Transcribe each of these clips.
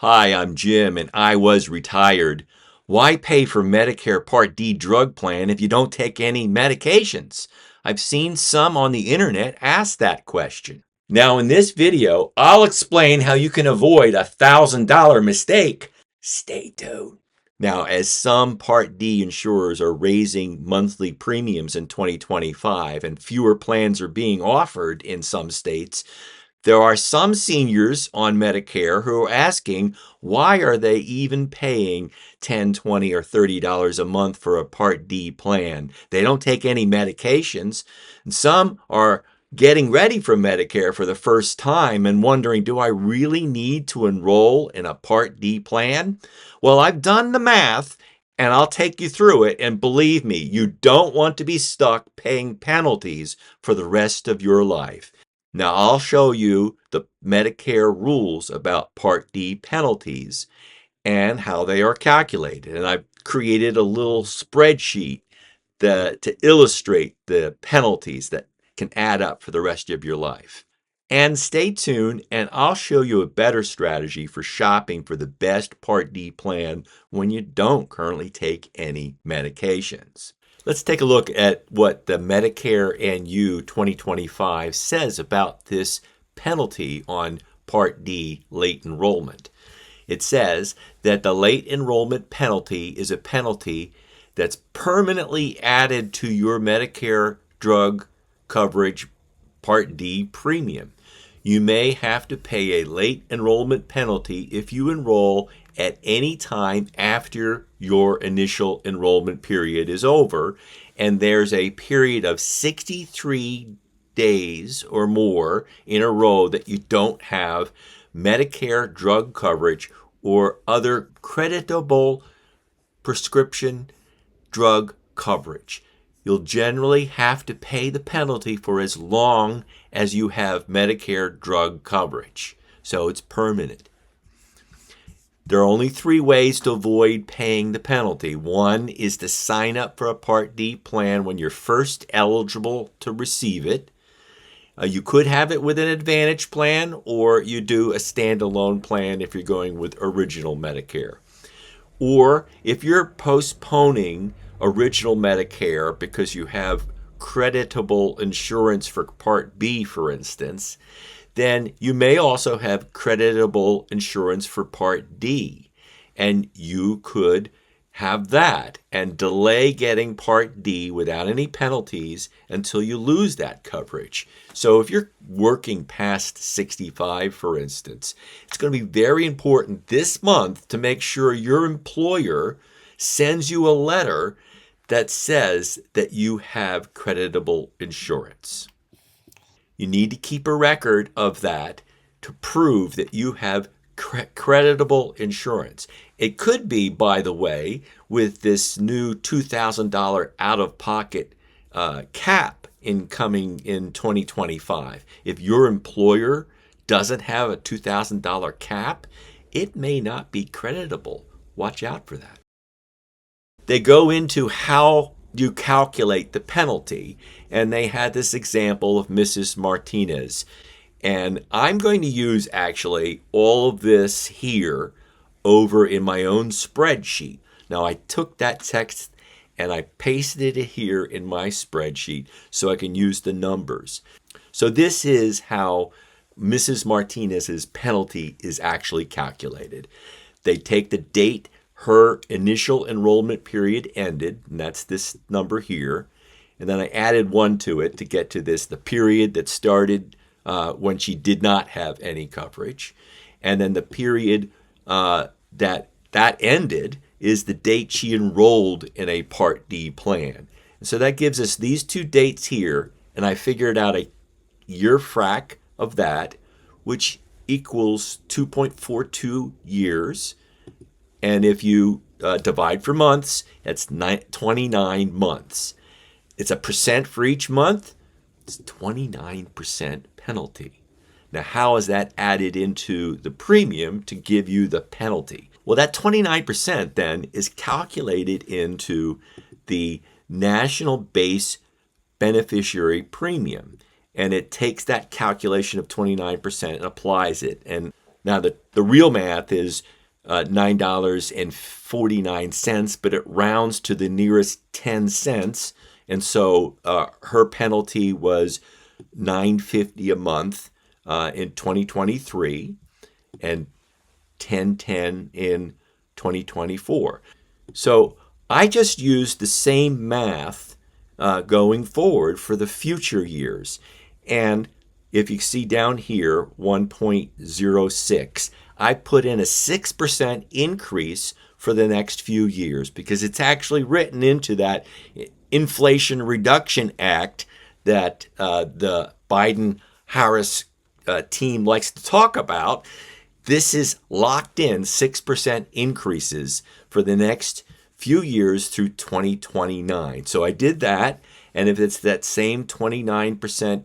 Hi, I'm Jim, and I was retired. Why pay for Medicare Part D drug plan if you don't take any medications? I've seen some on the internet ask that question. Now, in this video, I'll explain how you can avoid a $1,000 mistake. Stay tuned. Now, as some Part D insurers are raising monthly premiums in 2025 and fewer plans are being offered in some states, there are some seniors on Medicare who are asking, why are they even paying $10, $20, or $30 a month for a Part D plan? They don't take any medications. And some are getting ready for Medicare for the first time and wondering, do I really need to enroll in a Part D plan? Well, I've done the math and I'll take you through it. And believe me, you don't want to be stuck paying penalties for the rest of your life. Now, I'll show you the Medicare rules about Part D penalties and how they are calculated. And I've created a little spreadsheet to illustrate the penalties that can add up for the rest of your life. And stay tuned, and I'll show you a better strategy for shopping for the best Part D plan when you don't currently take any medications. Let's take a look at what the Medicare and You 2025 says about this penalty on Part D late enrollment. It says that the late enrollment penalty is a penalty that's permanently added to your Medicare drug coverage Part D premium. You may have to pay a late enrollment penalty if you enroll at any time after your initial enrollment period is over, and there's a period of 63 days or more in a row that you don't have Medicare drug coverage or other creditable prescription drug coverage. You'll generally have to pay the penalty for as long as you have Medicare drug coverage. So it's permanent. There are only 3 ways to avoid paying the penalty. One is to sign up for a Part D plan when you're first eligible to receive it. You could have it with an Advantage plan, or you do a standalone plan if you're going with original Medicare. Or if you're postponing original Medicare because you have creditable insurance for Part B, for instance, then you may also have creditable insurance for Part D. And you could have that and delay getting Part D without any penalties until you lose that coverage. So if you're working past 65, for instance, it's going to be very important this month to make sure your employer sends you a letter that says that you have creditable insurance. You need to keep a record of that to prove that you have creditable insurance. It could be, by the way, with this new $2,000 out-of-pocket cap coming in 2025. If your employer doesn't have a $2,000 cap, it may not be creditable. Watch out for that. They go into how you calculate the penalty, and they had this example of Mrs. Martinez. And I'm going to use actually all of this here over in my own spreadsheet. Now, I took that text and I pasted it here in my spreadsheet so I can use the numbers. So this is how Mrs. Martinez's penalty is actually calculated. They take the date her initial enrollment period ended, and that's this number here. And then I added 1 to it to get to this, the period that started when she did not have any coverage. And then the period that ended is the date she enrolled in a Part D plan. And so that gives us these 2 dates here, and I figured out a year frac of that, which equals 2.42 years. And if you divide for months, that's 29 months. It's a percent for each month. It's 29% penalty. Now, how is that added into the premium to give you the penalty? Well, that 29% then is calculated into the national base beneficiary premium. And it takes that calculation of 29% and applies it. And Now, the real math is $9.49, but it rounds to the nearest 10 cents. And so her penalty was $9.50 a month in 2023 and $10.10 in 2024. So I just used the same math going forward for the future years. And if you see down here, 1.06, I put in a 6% increase for the next few years because it's actually written into that Inflation Reduction Act that the Biden-Harris team likes to talk about. This is locked in 6% increases for the next few years through 2029. So I did that, and if it's that same 29%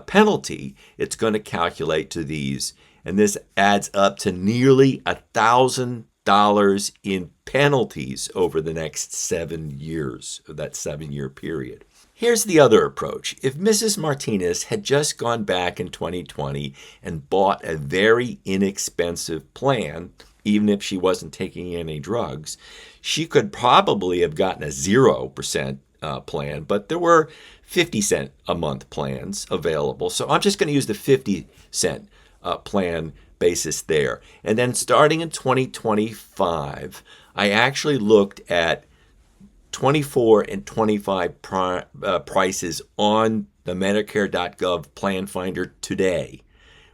penalty, it's going to calculate to these. And this adds up to nearly $1,000 in penalties over the next 7 years, of that 7-year period. Here's the other approach. If Mrs. Martinez had just gone back in 2020 and bought a very inexpensive plan, even if she wasn't taking any drugs, she could probably have gotten a 0% plan, but there were 50-cent a month plans available. So I'm just going to use the 50-cent plan basis there. And then starting in 2025, I actually looked at 24 and 25 prices on the Medicare.gov plan finder today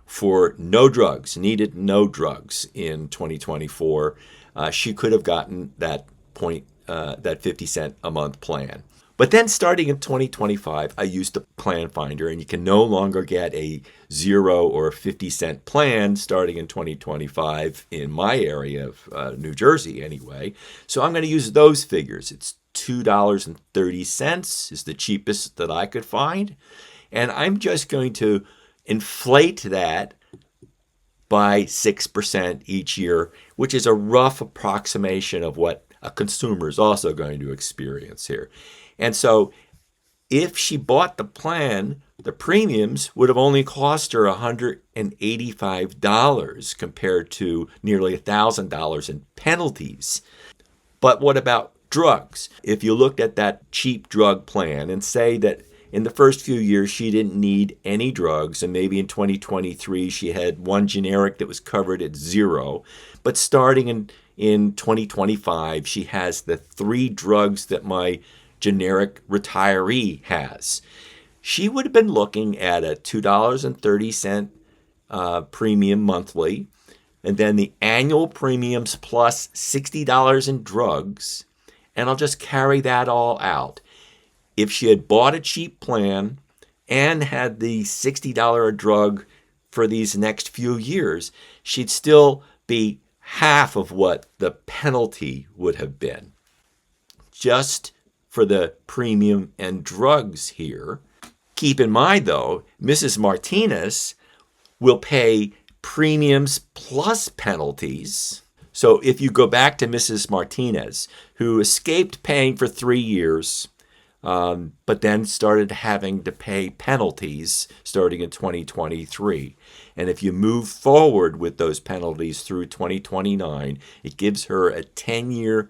for no drugs, needed no drugs in 2024. She could have gotten that 50-cent a month plan. But then starting in 2025, I used the plan finder, and you can no longer get a 0 or 50-cent plan starting in 2025 in my area of New Jersey anyway. So I'm going to use those figures. It's $2.30 is the cheapest that I could find. And I'm just going to inflate that by 6% each year, which is a rough approximation of what a consumer is also going to experience here. And so if she bought the plan, the premiums would have only cost her $185 compared to nearly $1,000 in penalties. But what about drugs? If you looked at that cheap drug plan and say that in the first few years she didn't need any drugs, and maybe in 2023 she had one generic that was covered at 0, but starting in 2025 she has the 3 drugs that my generic retiree has, she would have been looking at a $2.30 premium monthly, and then the annual premiums plus $60 in drugs, and I'll just carry that all out. If she had bought a cheap plan and had the $60 a drug for these next few years, she'd still be half of what the penalty would have been. Just for the premium and drugs here. Keep in mind, though, Mrs. Martinez will pay premiums plus penalties. So if you go back to Mrs. Martinez, who escaped paying for 3 years, but then started having to pay penalties starting in 2023. And if you move forward with those penalties through 2029, it gives her a 10-year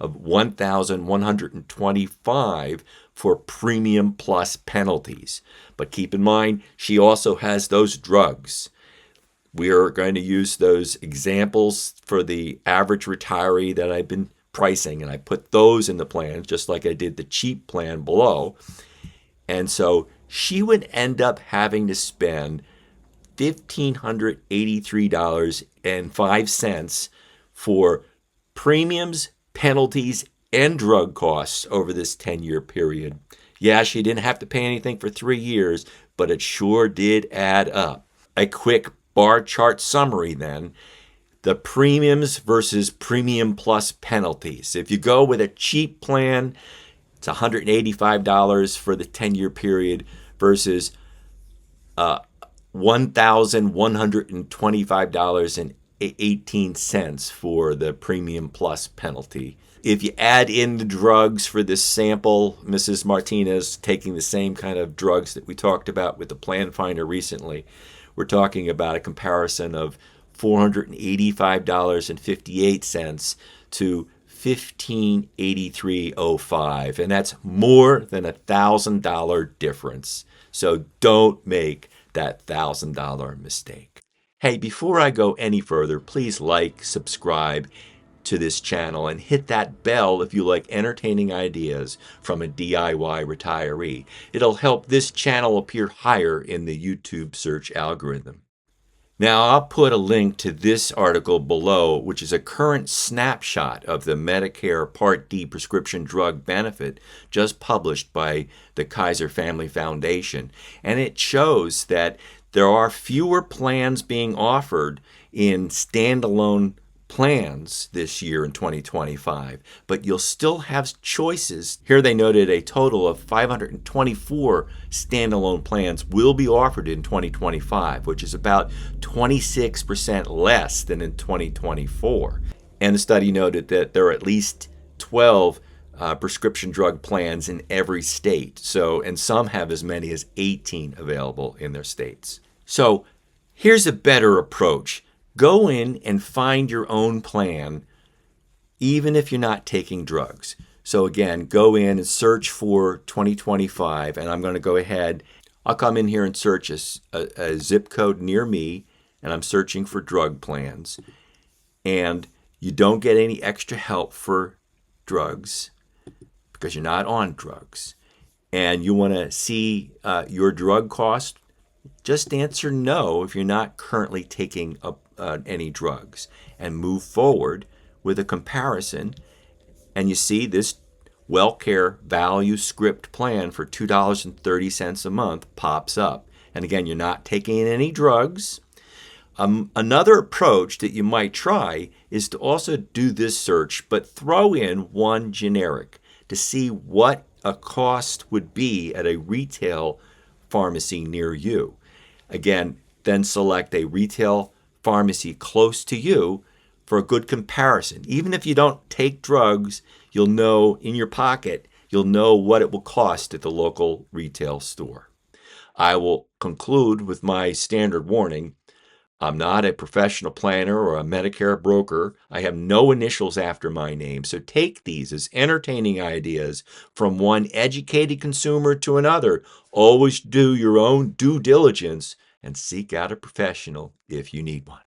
of $1,125 for premium plus penalties. But keep in mind, she also has those drugs. We are going to use those examples for the average retiree that I've been pricing, and I put those in the plan just like I did the cheap plan below. And so she would end up having to spend $1,583.05 for premiums, penalties, and drug costs over this 10-year period. Yeah, she didn't have to pay anything for 3 years, but it sure did add up. A quick bar chart summary then. The premiums versus premium plus penalties. If you go with a cheap plan, it's $185 for the 10-year period versus $1,125.18 for the premium plus penalty. If you add in the drugs for this sample, Mrs. Martinez taking the same kind of drugs that we talked about with the plan finder recently, we're talking about a comparison of $485.58 to $1583.05, and that's more than $1,000 difference. So don't make that $1,000 mistake. Hey, before I go any further, please like, subscribe to this channel, and hit that bell if you like entertaining ideas from a DIY retiree. It'll help this channel appear higher in the YouTube search algorithm. Now, I'll put a link to this article below, which is a current snapshot of the Medicare Part D prescription drug benefit just published by the Kaiser Family Foundation. And it shows that there are fewer plans being offered in standalone plans this year in 2025, but you'll still have choices. Here they noted a total of 524 standalone plans will be offered in 2025, which is about 26% less than in 2024. And the study noted that there are at least 12 prescription drug plans in every state. And some have as many as 18 available in their states. So here's a better approach. Go in and find your own plan, even if you're not taking drugs. So again, go in and search for 2025, and I'm going to go ahead. I'll come in here and search a zip code near me, and I'm searching for drug plans. And you don't get any extra help for drugs because you're not on drugs. And you want to see your drug cost. Just answer no if you're not currently taking any drugs, and move forward with a comparison. And you see this WellCare Value Script plan for $2.30 a month pops up. And again, you're not taking any drugs. Another approach that you might try is to also do this search, but throw in one generic to see what a cost would be at a retail pharmacy near you. Again, then select a retail pharmacy close to you for a good comparison. Even if you don't take drugs, you'll know in your pocket, you'll know what it will cost at the local retail store. I will conclude with my standard warning. I'm not a professional planner or a Medicare broker. I have no initials after my name. So take these as entertaining ideas from one educated consumer to another. Always do your own due diligence and seek out a professional if you need one.